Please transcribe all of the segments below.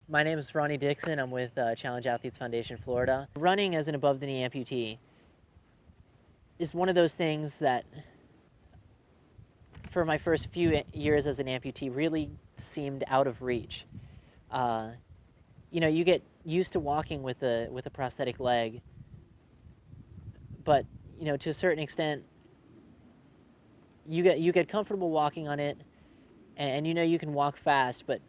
My name is Ronnie Dixon. I'm with Challenge Athletes Foundation Florida. Running as an above-the-knee amputee is one of those things that, for my first few years as an amputee, really seemed out of reach. Uh, you get used to walking with a prosthetic leg, but to a certain extent, you get comfortable walking on it, and you can walk fast, but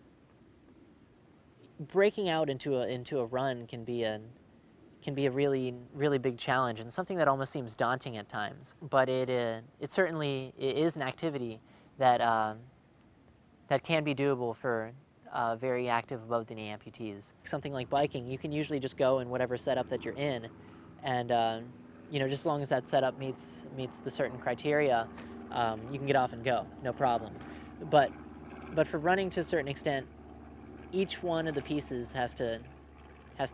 breaking out into a run can be a really big challenge and something that almost seems daunting at times. But it certainly is an activity that that can be doable for very active above the knee amputees. Something like biking, you can usually just go in whatever setup that you're in, and just as long as that setup meets the certain criteria, you can get off and go, no problem. But but for running, to a certain extent, each one of the pieces has to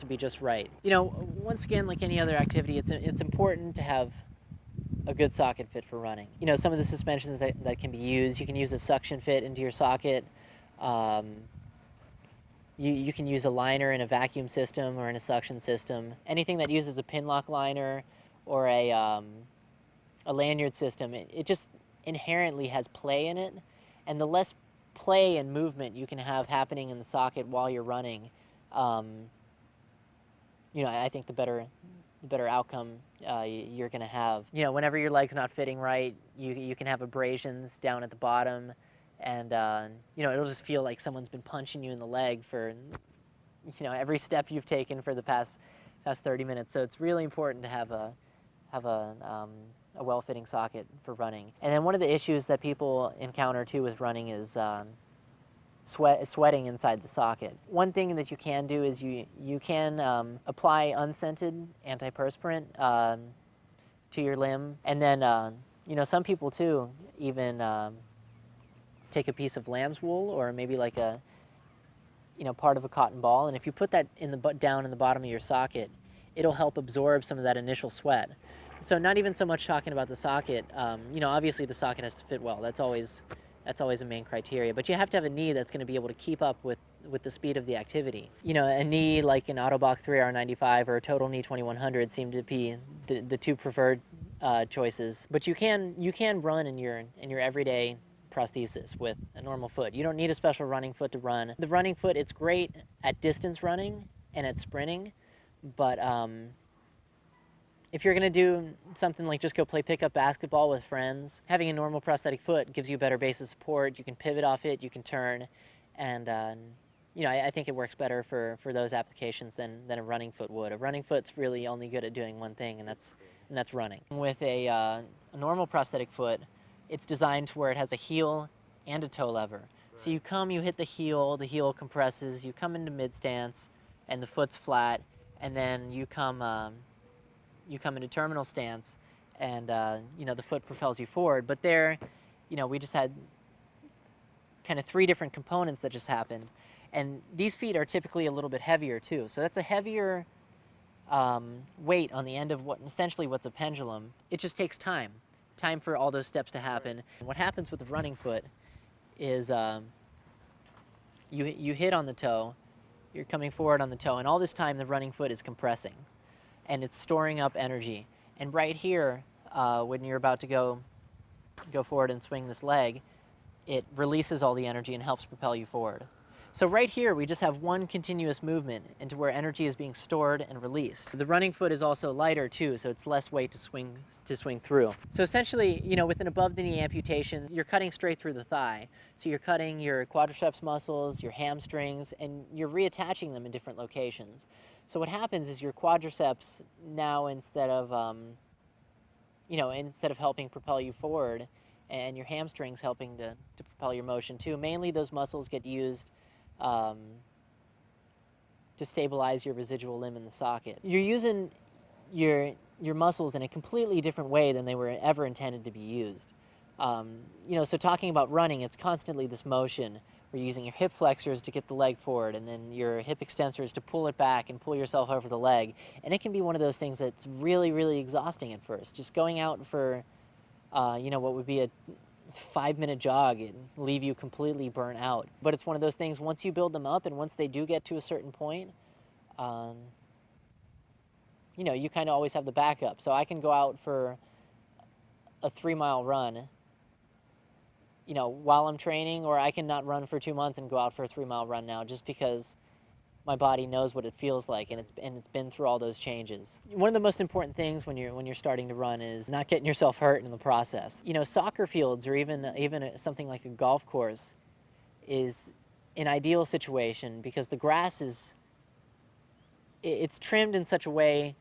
be just right. Once again, like any other activity, it's important to have a good socket fit for running. Some of the suspensions that can be used, you can use a suction fit into your socket. Um, you can use a liner in a vacuum system or in a suction system. Anything that uses a pin lock liner or a lanyard system, it just inherently has play in it. And the less play and movement you can have happening in the socket while you're running, um, I think the better outcome you're going to have. Whenever your leg's not fitting right, you can have abrasions down at the bottom, and it'll just feel like someone's been punching you in the leg for every step you've taken for the past 30 minutes. So it's really important to have a well-fitting socket for running. And then one of the issues that people encounter too with running is sweating inside the socket. One thing that you can do is you can apply unscented antiperspirant to your limb, and then some people too even take a piece of lamb's wool or maybe like a part of a cotton ball, and if you put that down in the bottom of your socket, it'll help absorb some of that initial sweat. So not even so much talking about the socket. Obviously the socket has to fit well. That's always a main criteria. But you have to have a knee that's going to be able to keep up with the speed of the activity. A knee like an Autobach 3R95 or a Total Knee 2100 seem to be the two preferred choices. But you can run in your everyday prosthesis with a normal foot. You don't need a special running foot to run. The running foot, it's great at distance running and at sprinting, but if you're going to do something like just go play pickup basketball with friends, having a normal prosthetic foot gives you a better base of support. You can pivot off it, you can turn, and I think it works better for those applications than a running foot would. A running foot's really only good at doing one thing, and that's running. With a normal prosthetic foot, it's designed to where it has a heel and a toe lever. So you hit the heel compresses, you come into mid stance, and the foot's flat, and then you come into terminal stance, and the foot propels you forward. But there, we just had kind of three different components that just happened, and these feet are typically a little bit heavier too. So that's a heavier weight on the end of what's a pendulum. It just takes time for all those steps to happen. What happens with the running foot is you hit on the toe, you're coming forward on the toe, and all this time the running foot is compressing, and it's storing up energy. And right here, when you're about to go forward and swing this leg, it releases all the energy and helps propel you forward. So right here, we just have one continuous movement into where energy is being stored and released. The running foot is also lighter too, so it's less weight to swing through. So essentially, with an above-the-knee amputation, you're cutting straight through the thigh. So you're cutting your quadriceps muscles, your hamstrings, and you're reattaching them in different locations. So what happens is your quadriceps now, instead of helping propel you forward, and your hamstrings helping to propel your motion too, mainly those muscles get used to stabilize your residual limb in the socket. You're using your muscles in a completely different way than they were ever intended to be used. So talking about running, it's constantly this motion. We're using your hip flexors to get the leg forward, and then your hip extensors to pull it back and pull yourself over the leg. And it can be one of those things that's really, really exhausting at first. Just going out for, what would be a 5-minute jog and leave you completely burnt out. But it's one of those things, once you build them up and once they do get to a certain point, um, you know, you kind of always have the backup. So I can go out for a 3-mile run, you know, while I'm training, or I can not run for 2 months and go out for a 3-mile run now, just because my body knows what it feels like, and it's been through all those changes. One of the most important things when you're starting to run is not getting yourself hurt in the process. You know, soccer fields or even something like a golf course is an ideal situation because the grass is it's trimmed in such a way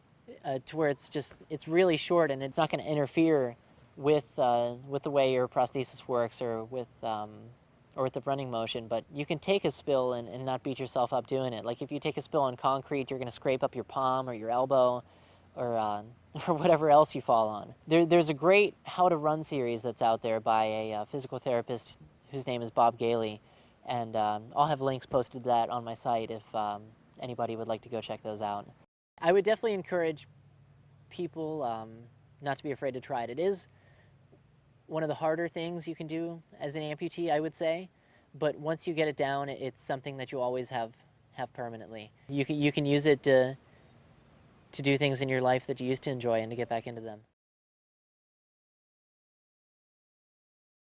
to where it's really short and it's not going to interfere with the way your prosthesis works or with the running motion. But you can take a spill and not beat yourself up doing it. Like if you take a spill on concrete, you're going to scrape up your palm or your elbow or or whatever else you fall on. There's a great How to Run series that's out there by a physical therapist whose name is Bob Gailey, and I'll have links posted to that on my site if anybody would like to go check those out. I would definitely encourage people not to be afraid to try it. It is one of the harder things you can do as an amputee, I would say, but once you get it down, it's something that you always have permanently. You can use it to do things in your life that you used to enjoy and to get back into them.